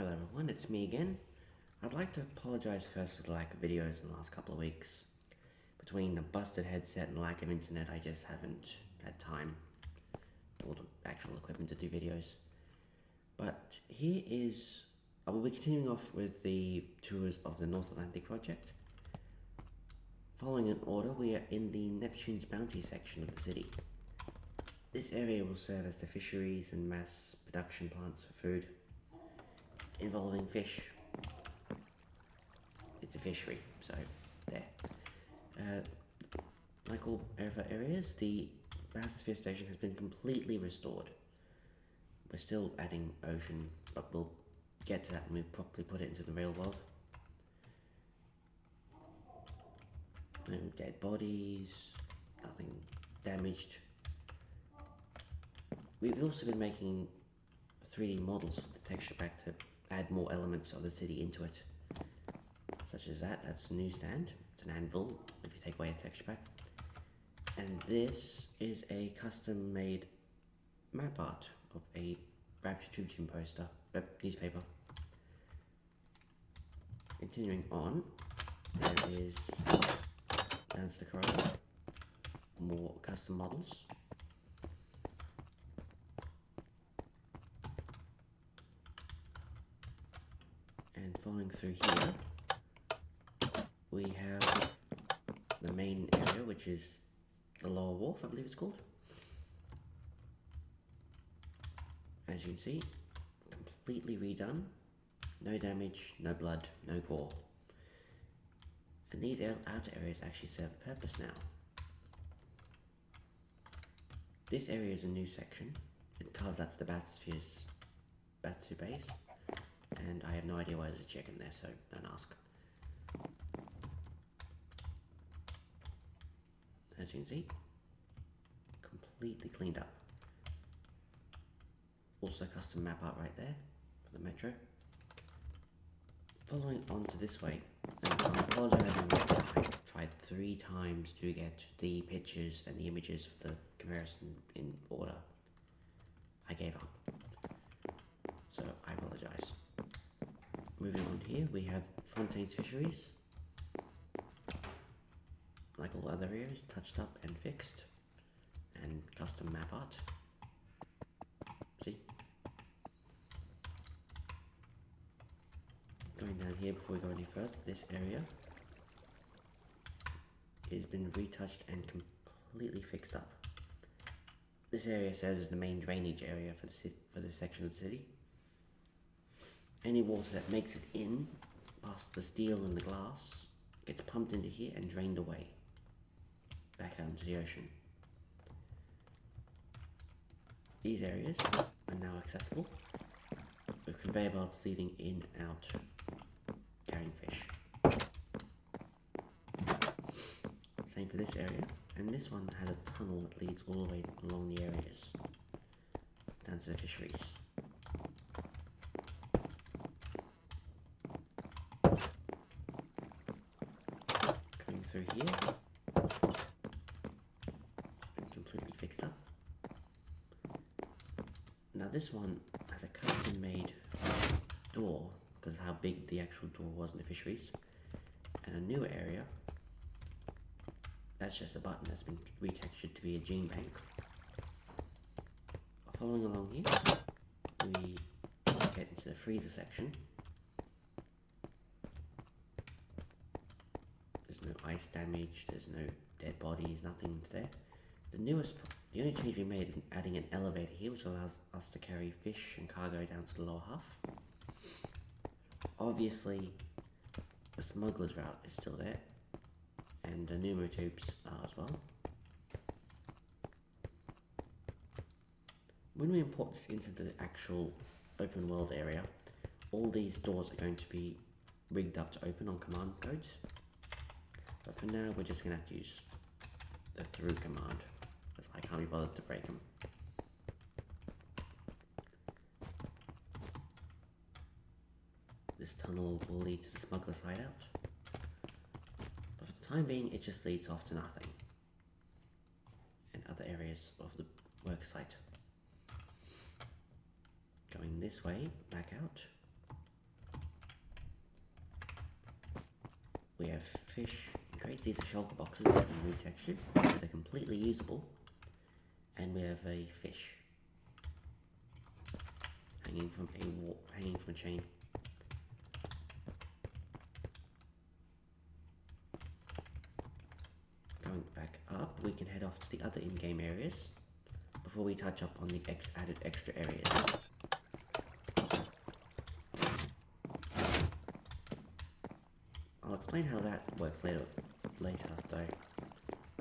Hello everyone, it's me again. I'd like to apologise first for the lack of videos in the last couple of weeks. Between a busted headset and lack of internet, I just haven't had time or the actual equipment to do videos. But here is, I will be continuing off with the tours of the North Atlantic project. Following an order, we are in the Neptune's Bounty section of the city. This area will serve as the fisheries and mass production plants for food, involving fish. It's a fishery, so there. Like all other areas, the Biosphere Station has been completely restored. We're still adding ocean, but we'll get to that when we properly put it into the real world. No dead bodies, nothing damaged. We've also been making 3D models for the texture pack to add more elements of the city into it. Such as that's a new stand, it's an anvil if you take away the texture pack. And this is a custom made map art of a Rapture Tribune poster, newspaper. Continuing on, there is, down to the corridor, more custom models. And following through here, we have the main area, which is the lower wharf, I believe it's called. As you can see, completely redone, no damage, no blood, no gore. And these outer areas actually serve a purpose now. This area is a new section. It carves out to the Batsphere's Batsu base. And I have no idea why there's a chicken there, so don't ask. As you can see, completely cleaned up. Also custom map art right there for the metro. Following on to this way, and I'm apologising that I tried 3 times to get the pictures and the images for the comparison in order. I gave up, so I apologise. Moving on here, we have Fontaine's Fisheries. Like all other areas, touched up and fixed, and custom map art. See? Going down here before we go any further, this area has been retouched and completely fixed up. This area serves as the main drainage area for this section of the city. Any water that makes it in, past the steel and the glass, gets pumped into here and drained away, back out into the ocean. These areas are now accessible, with conveyor belts leading in and out, carrying fish. Same for this area, and this one has a tunnel that leads all the way along the areas, down to the fisheries. Through here, been completely fixed up. Now this one has a custom made door because of how big the actual door was in the fisheries, and a newer area that's just a button that's been retextured to be a gene bank. Following along here, we get into the freezer section. There's no ice damage, there's no dead bodies, nothing there. The only change we made is adding an elevator here, which allows us to carry fish and cargo down to the lower half. Obviously, the smuggler's route is still there, and the pneumotubes are as well. When we import this into the actual open world area, all these doors are going to be rigged up to open on command codes. But for now, we're just going to have to use the through command, because I can't be bothered to break them. This tunnel will lead to the smuggler's hideout, but for the time being, it just leads off to nothing, and other areas of the work site. Going this way, back out, We have fish in crates. These are shulker boxes that have been retextured, so they're completely usable. And we have a fish hanging from a chain. Going back up, we can head off to the other in-game areas before we touch up on the added extra areas. I'll explain how that works later though.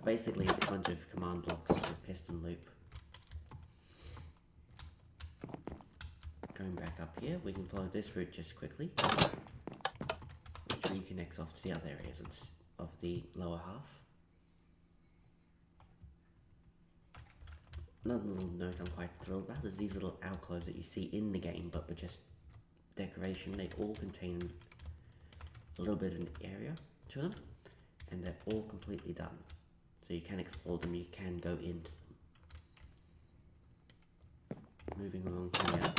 Basically, it's a bunch of command blocks with a piston loop. Going back up here, we can follow this route just quickly, which reconnects off to the other areas of the lower half. Another little note I'm quite thrilled about is these little alcoves that you see in the game, but with just decoration. They all contain a little bit of an area to them, and they're all completely done. So you can explore them, you can go into them. Moving along here,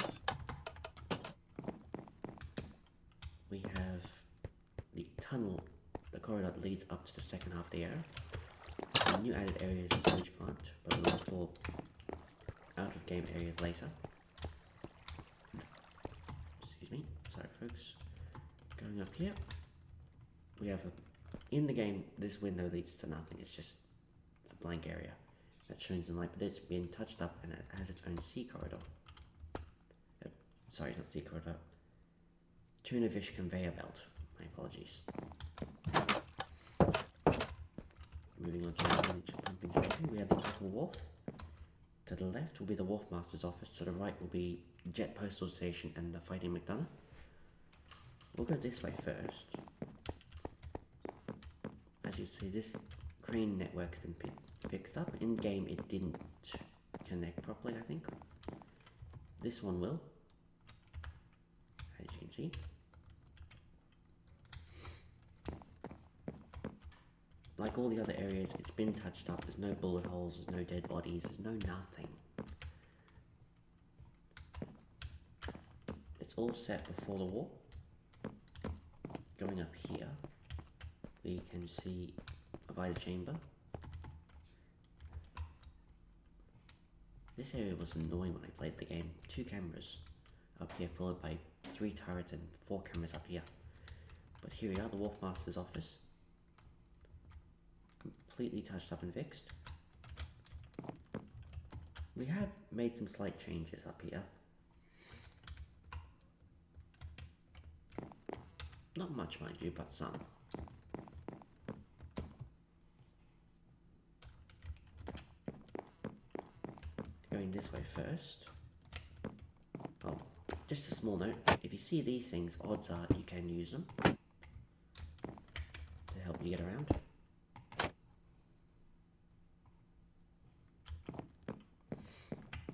we have the tunnel, the corridor that leads up to the second half of the area. The new added area is the sewage plant, but we'll explore out of game areas later. Excuse me, sorry folks. Going up here, we have in the game, this window leads to nothing, it's just a blank area that shines in light, but it's been touched up and it has its own sea corridor. Sorry, not sea corridor. Tuna fish conveyor belt. My apologies. Moving on to the miniature pumping station, we have the upper wharf. To the left will be the wharf master's office. To the right will be Jet Postal Station and the Fighting McDonough. We'll go this way first. As you see, this crane network's been fixed up. In game, it didn't connect properly, I think. This one will, as you can see. Like all the other areas, it's been touched up. There's no bullet holes, there's no dead bodies, there's no nothing. It's all set before the war. Going up here, we can see a Vita chamber. This area was annoying when I played the game. 2 cameras up here, followed by 3 turrets and 4 cameras up here. But here we are, the Wharf Master's office. Completely touched up and fixed. We have made some slight changes up here. Not much, mind you, but some. Going this way first. Oh, just a small note. If you see these things, odds are you can use them to help you get around.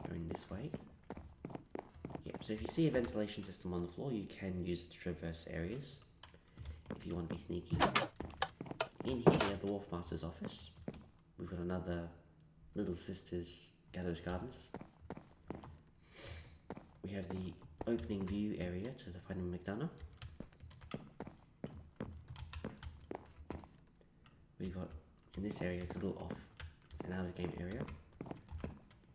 Going this way. Yep, so if you see a ventilation system on the floor, you can use it to traverse areas if you want to be sneaky. In here we have the Wharf Master's office. We've got another Little Sisters Gather's Gardens. We have the opening view area to the Fighting McDonough. We've got, in this area, it's a little off, it's an out of game area.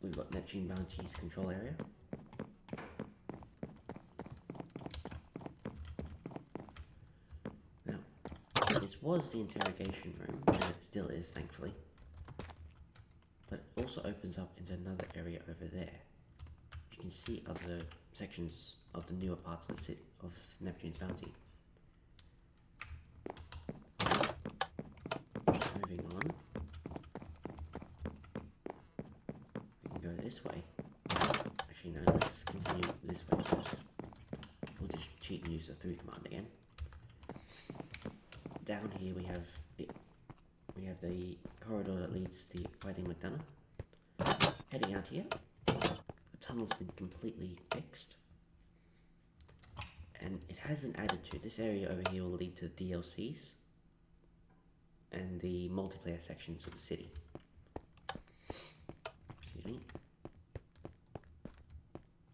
We've got Neptune Bounty's control area. Now, this was the interrogation room, and it still is, thankfully. But it also opens up into another area over there. You can see other sections of the newer parts of Neptune's Bounty. Moving on. We can go this way. Actually no, let's continue this way first. We'll just cheat and use the through command again. Down here we have the corridor that leads to the Fighting McDonough. Heading out here, the tunnel's been completely fixed, and it has been added to. This area over here will lead to DLCs and the multiplayer sections of the city. Excuse me.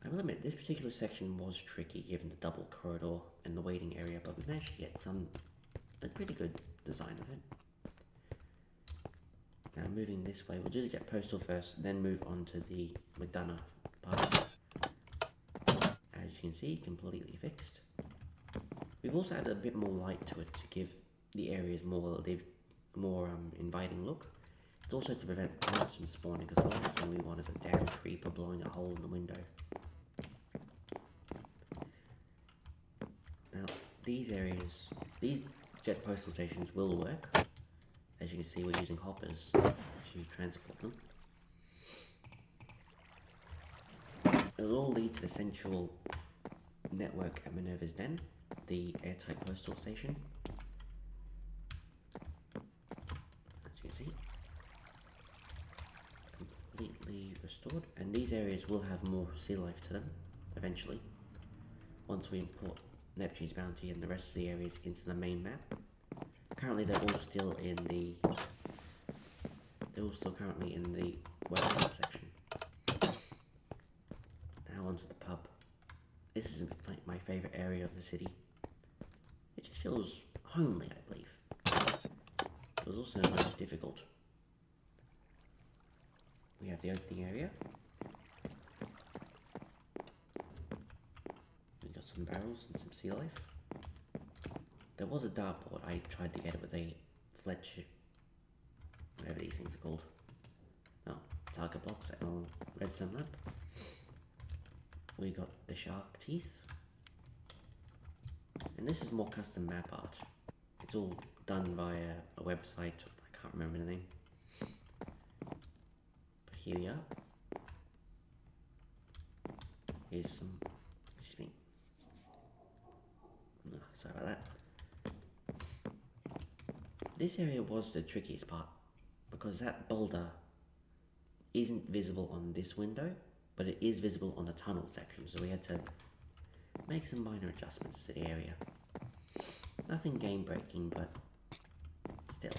I will admit, this particular section was tricky given the double corridor and the waiting area, but we managed to get some a pretty good design of it. Now moving this way, we'll do the jet postal first, then move on to the McDonough pub. As you can see, completely fixed. We've also added a bit more light to it to give the areas more inviting look. It's also to prevent mobs from spawning, because the last thing we want is a damn creeper blowing a hole in the window. Now, these jet postal stations will work. As you can see, we're using hoppers to transport them. It will all lead to the central network at Minerva's Den, the airtight postal station. As you can see, completely restored, and these areas will have more sea life to them eventually once we import Neptune's Bounty and the rest of the areas into the main map. Currently they're all still currently in the welcome section. Now onto the pub. This is my favourite area of the city. It just feels homely, I believe. It was also the most difficult. We have the opening area. We got some barrels and some sea life. There was a dartboard. I tried to get it with a Fletcher, whatever these things are called. Oh, target blocks and a redstone lamp. We got the shark teeth. And this is more custom map art. It's all done via a website. I can't remember the name. But here we are. Here's some, excuse me. Oh, sorry about that. This area was the trickiest part, because that boulder isn't visible on this window, but it is visible on the tunnel section, so we had to make some minor adjustments to the area. Nothing game breaking, but still.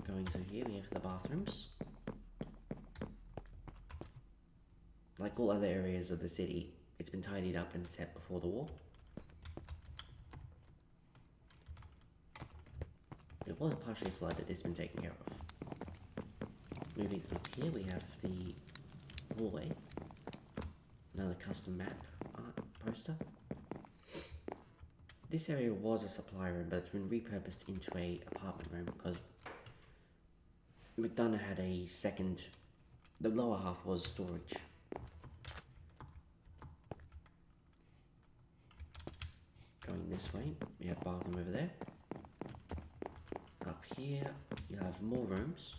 Going through here, we have the bathrooms. Like all other areas of the city, it's been tidied up and set before the war. It was partially flooded, it's been taken care of. Moving up here, we have the hallway. Another custom map art poster. This area was a supply room, but it's been repurposed into a apartment room because McDonough had a second. The lower half was storage. Going this way, we have bathroom over there. Up here, you have more rooms.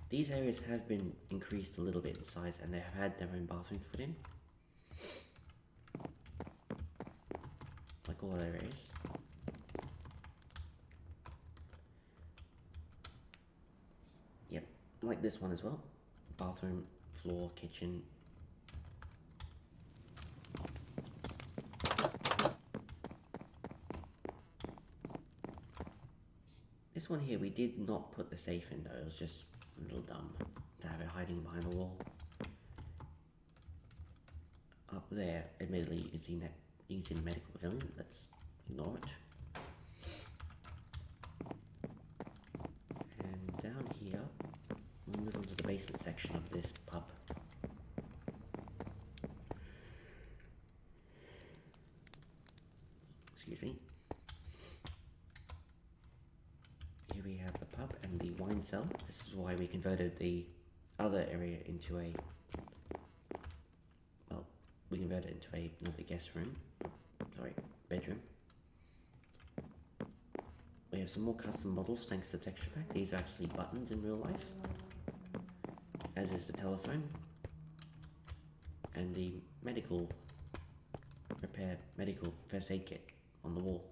These areas have been increased a little bit in size, and they have had their own bathrooms put in. Like all other areas. Yep, like this one as well. Bathroom, floor, kitchen. This one here, we did not put the safe in though, it was just a little dumb to have it hiding behind a wall. Up there, admittedly, you see the medical pavilion, let's ignore it. And down here, we'll move on to the basement section of this pub. Excuse me. Here we have the pub and the wine cellar. This is why we converted the other area into a, well, we converted it into another guest room, bedroom. We have some more custom models thanks to the texture pack. These are actually buttons in real life, as is the telephone and the medical first aid kit on the wall.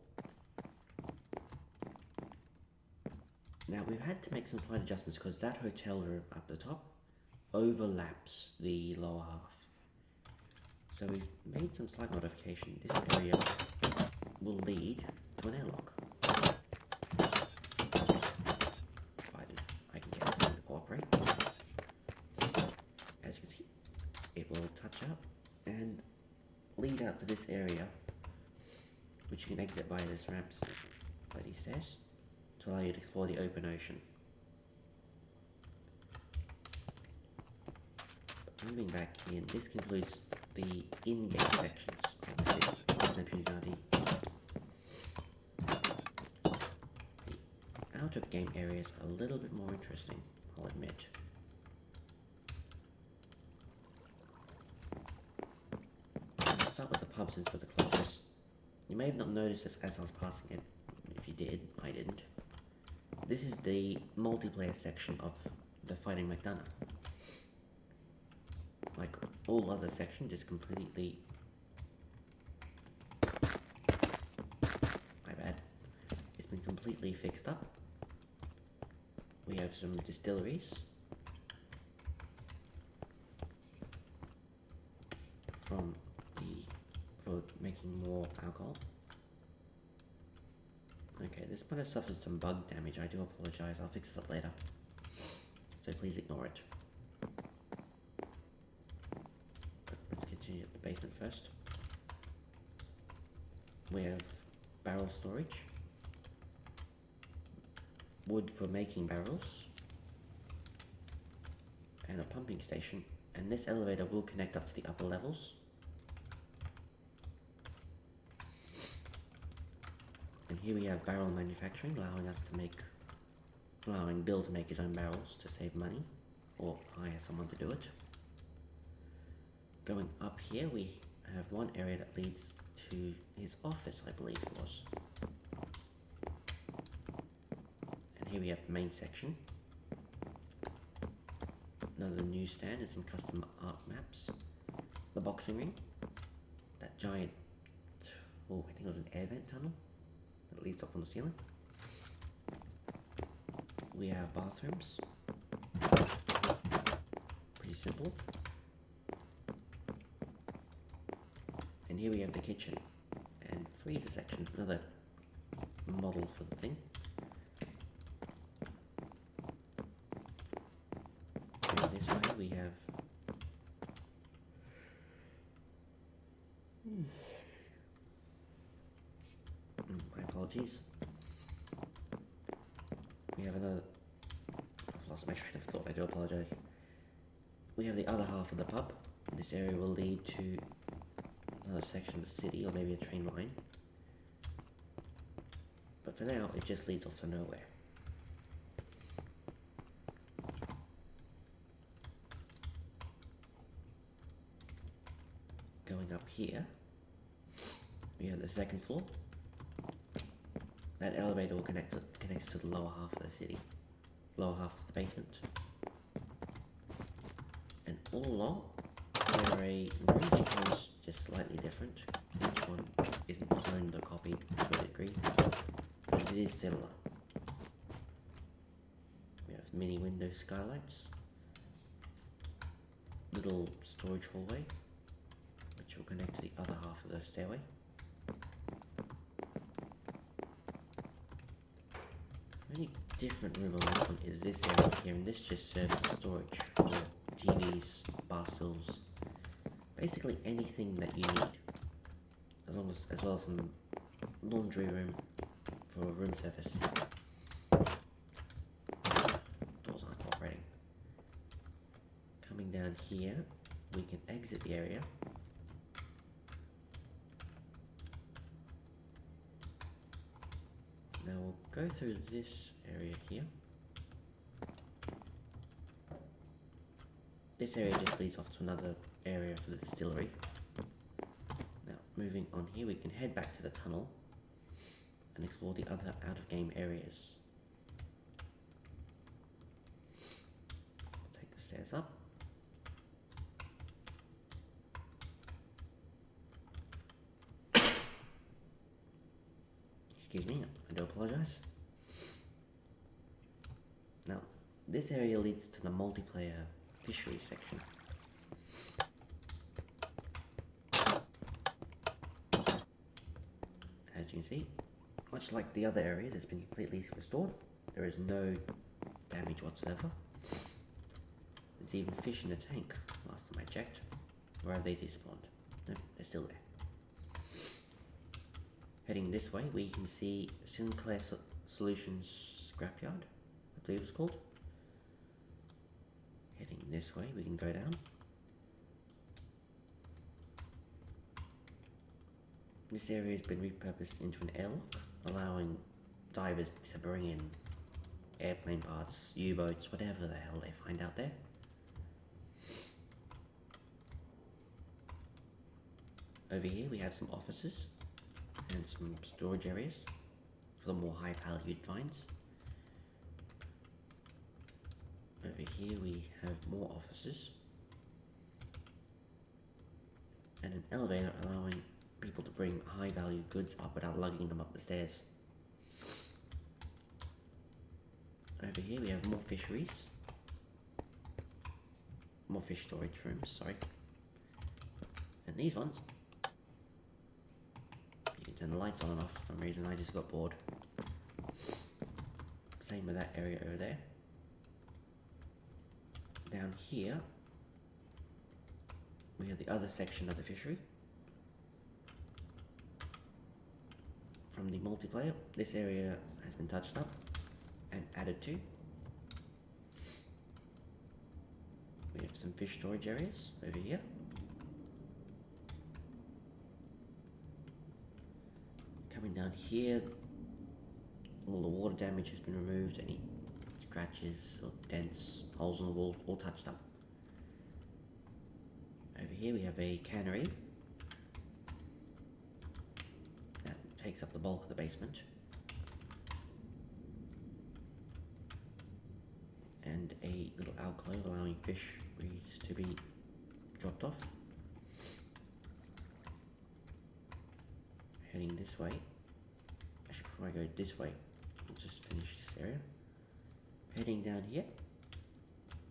Now we've had to make some slight adjustments because that hotel room up the top overlaps the lower half. So we've made some slight modification. This area will lead to an airlock. Provided I can get it to cooperate. As you can see, it will touch up and lead out to this area which you can exit via this ramps, by these stairs, to allow you to explore the open ocean. But moving back in, this concludes the in-game sections of the city of Neptune Valley. The out-of-game areas are a little bit more interesting, I'll admit. I'll start with the pub since we're the closest. You may have not noticed this as I was passing it. If you did, I didn't. This is the multiplayer section of the Fighting McDonough. Like all other sections, it's completely... my bad. It's been completely fixed up. We have some distilleries. For making more alcohol. Okay, this might have suffered some bug damage. I do apologize. I'll fix that later. So please ignore it. But let's continue at the basement first. We have barrel storage, wood for making barrels, and a pumping station. And this elevator will connect up to the upper levels. And here we have barrel manufacturing, allowing Bill to make his own barrels to save money, or hire someone to do it. Going up here, we have one area that leads to his office, I believe it was. And here we have the main section. Another newsstand and some custom art maps. The boxing ring. That giant, I think it was an air vent tunnel that leads up on the ceiling. We have bathrooms. Pretty simple. And here we have the kitchen and freezer section, another model for the thing. And this way we have my apologies. We have another... I've lost my train of thought, I do apologise. We have the other half of the pub. This area will lead to another section of the city, or maybe a train line. But for now, it just leads off to nowhere. Going up here, we have the second floor. That elevator will connects to the lower half of the city, lower half of the basement. And all along, there are rooms just slightly different. Each one isn't cloned or copied to a degree, but it is similar. We have mini window skylights, little storage hallway, which will connect to the other half of the stairway. The only different room on this one is this area here, and this just serves as storage for TVs, bar stools, basically anything that you need, as well as some laundry room for room service. Doors aren't cooperating. Coming down here, we can exit the area. Now we'll go through this area here. This area just leads off to another area for the distillery. Now, moving on here, we can head back to the tunnel and explore the other out-of-game areas. Take the stairs up. Excuse me, I do apologise. Now, this area leads to the multiplayer fisheries section. As you can see, much like the other areas, it's been completely restored. There is no damage whatsoever. There's even fish in the tank, last time I checked. Where have they despawned? No, they're still there. Heading this way, we can see Sinclair Solutions Scrapyard, I believe it's called. Heading this way, we can go down. This area has been repurposed into an airlock, allowing divers to bring in airplane parts, U-boats, whatever the hell they find out there. Over here we have some offices and some storage areas for the more high valued finds. Over here we have more offices and an elevator allowing people to bring high value goods up without lugging them up the stairs. Over here we have more fisheries, more fish storage rooms, sorry. And these ones, you can turn the lights on and off for some reason, I just got bored. Same with that area over there. Down here, we have the other section of the fishery. From the multiplayer, this area has been touched up and added to. We have some fish storage areas over here. Coming down here, all the water damage has been removed, any scratches or dents, holes in the wall, all touched up. Over here we have a cannery that takes up the bulk of the basement. And a little alcove allowing fisheries to be dropped off. Heading this way. Actually, before I go this way, I'll just finish this area. Heading down here,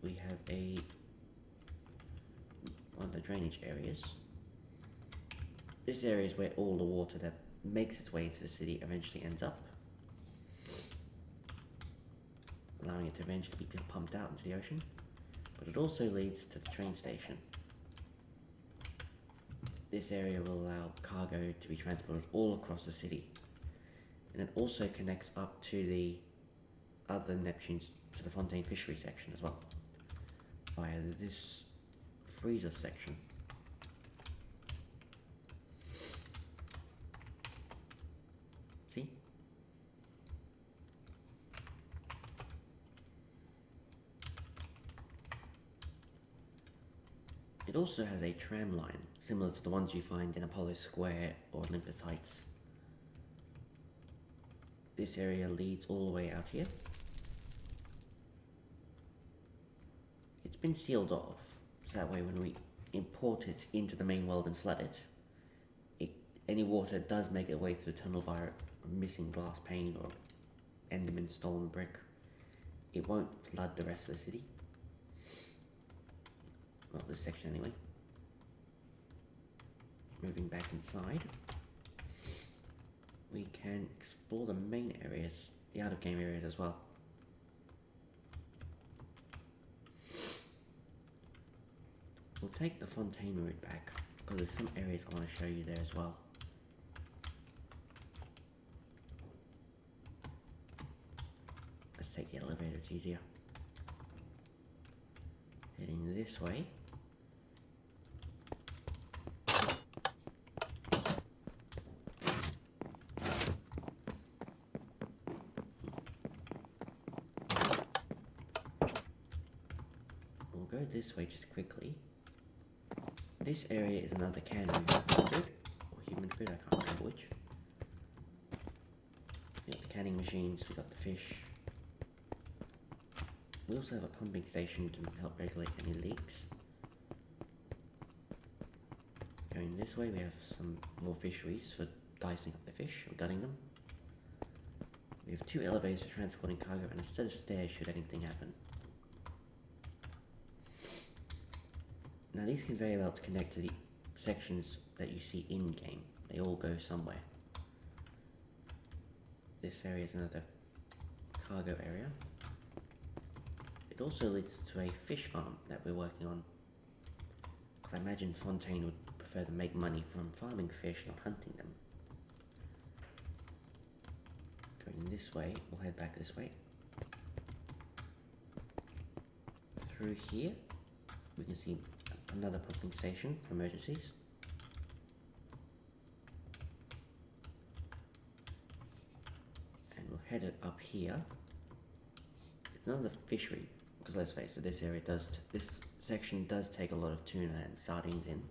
we have one of the drainage areas. This area is where all the water that makes its way into the city eventually ends up, allowing it to eventually be pumped out into the ocean, but it also leads to the train station. This area will allow cargo to be transported all across the city, and it also connects up to the other Neptunes, to the Fontaine Fishery section as well, via this freezer section. See? It also has a tram line, similar to the ones you find in Apollo Square or Olympus Heights. This area leads all the way out here. It's been sealed off, so that way when we import it into the main world and flood it, any water does make its way through the tunnel via a missing glass pane or Enderman stolen brick. It won't flood the rest of the city. Well, this section anyway. Moving back inside, we can explore the main areas, the out of game areas as well. We'll take the Fontaine route back, because there's some areas I want to show you there as well. Let's take the elevator, it's easier. Heading this way. We'll go this way just quickly. This area is another cannery food, or human food, I can't remember which. We got the canning machines, we got the fish. We also have a pumping station to help regulate any leaks. Going this way, we have some more fisheries for dicing up the fish or gutting them. We have 2 elevators for transporting cargo and a set of stairs should anything happen. Now these conveyor belts connect to the sections that you see in-game. They all go somewhere. This area is another cargo area. It also leads to a fish farm that we're working on, because I imagine Fontaine would prefer to make money from farming fish, not hunting them. Going this way, we'll head back this way. Through here, we can see another pumping station for emergencies. And we'll head it up here. It's another fishery, because let's face it, this section does take a lot of tuna and sardines in.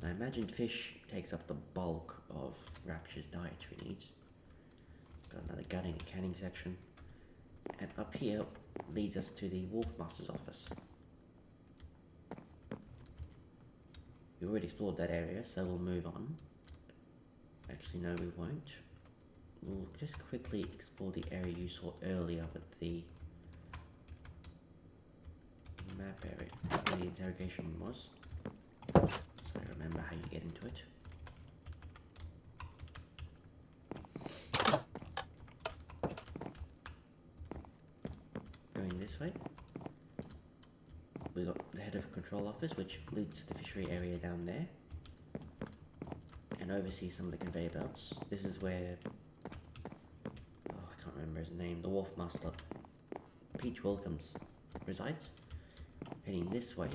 And I imagine fish takes up the bulk of Rapture's dietary needs. Got another gutting and canning section. And up here leads us to the Wolfmaster's office. We've already explored that area, so we'll move on. Actually, no, we won't. We'll just quickly explore the area you saw earlier with the map area, where the interrogation room was. So I remember how you get into it. Going this way, we got the head of control office, which leads to the fishery area down there, and oversees some of the conveyor belts. This is where, I can't remember his name, the Wharf Master, Peach Wilkins, resides. Heading this way,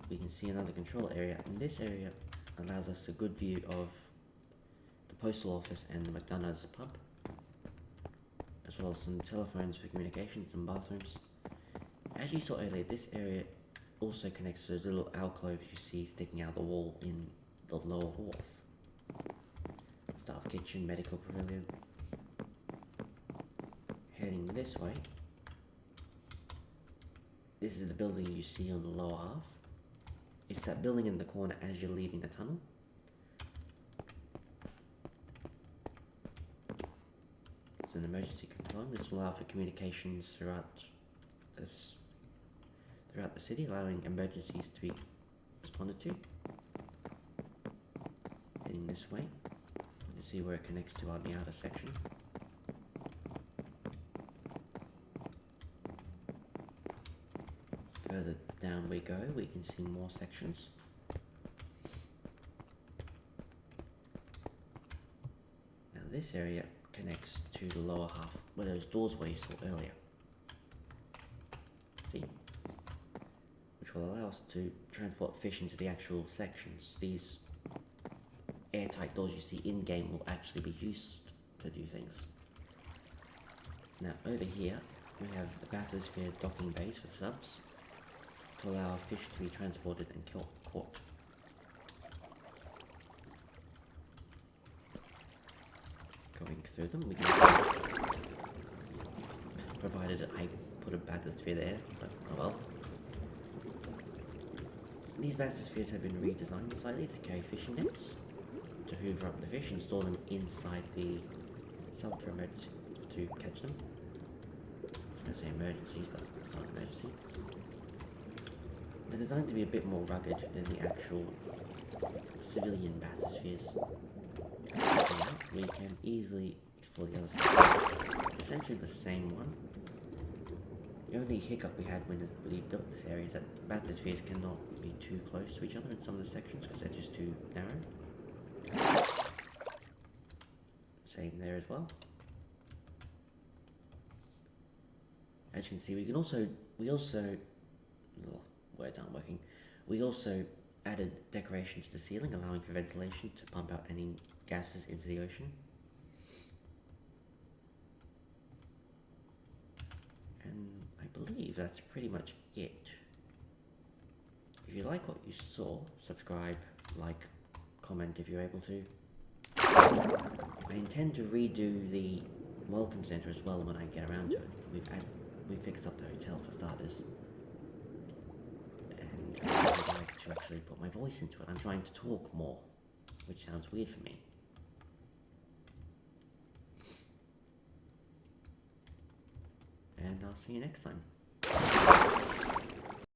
we can see another control area, and this area allows us a good view of the postal office and the McDonough's pub, as well as some telephones for communications and bathrooms. As you saw earlier, this area also connects to those little alcoves you see sticking out the wall in the lower wharf. Staff kitchen, medical pavilion. Heading this way, this is the building you see on the lower half. It's that building in the corner as you're leaving the tunnel. It's an emergency control. This will allow for communications throughout the city, allowing emergencies to be responded to. Heading this way, you can see where it connects to on the outer section. Further down we go, we can see more sections. Now this area connects to the lower half, where those doors were you saw earlier. See? Which will allow us to transport fish into the actual sections. These airtight doors you see in-game will actually be used to do things. Now over here, we have the bathysphere docking bays for the subs, to allow fish to be transported and caught. Going through them, we can, provided I put a bathysphere there, but oh well. These bathyspheres have been redesigned slightly to carry fishing nets, to hoover up the fish and store them inside the sub for emergency, to catch them. I was going to say emergencies, but it's not an emergency. They're designed to be a bit more rugged than the actual civilian bathyspheres. We can easily explore the other side. It's essentially the same one. The only hiccup we had when we built this area is that bathyspheres cannot be too close to each other in some of the sections because they're just too narrow. Same there as well. As you can see, we also words aren't working. We also added decoration to the ceiling, allowing for ventilation to pump out any gases into the ocean. And I believe that's pretty much it. If you like what you saw, subscribe, like, comment if you're able to. I intend to redo the welcome center as well when I get around to it. We've fixed up the hotel for starters. And I would like to actually put my voice into it. I'm trying to talk more, which sounds weird for me. And I'll see you next time.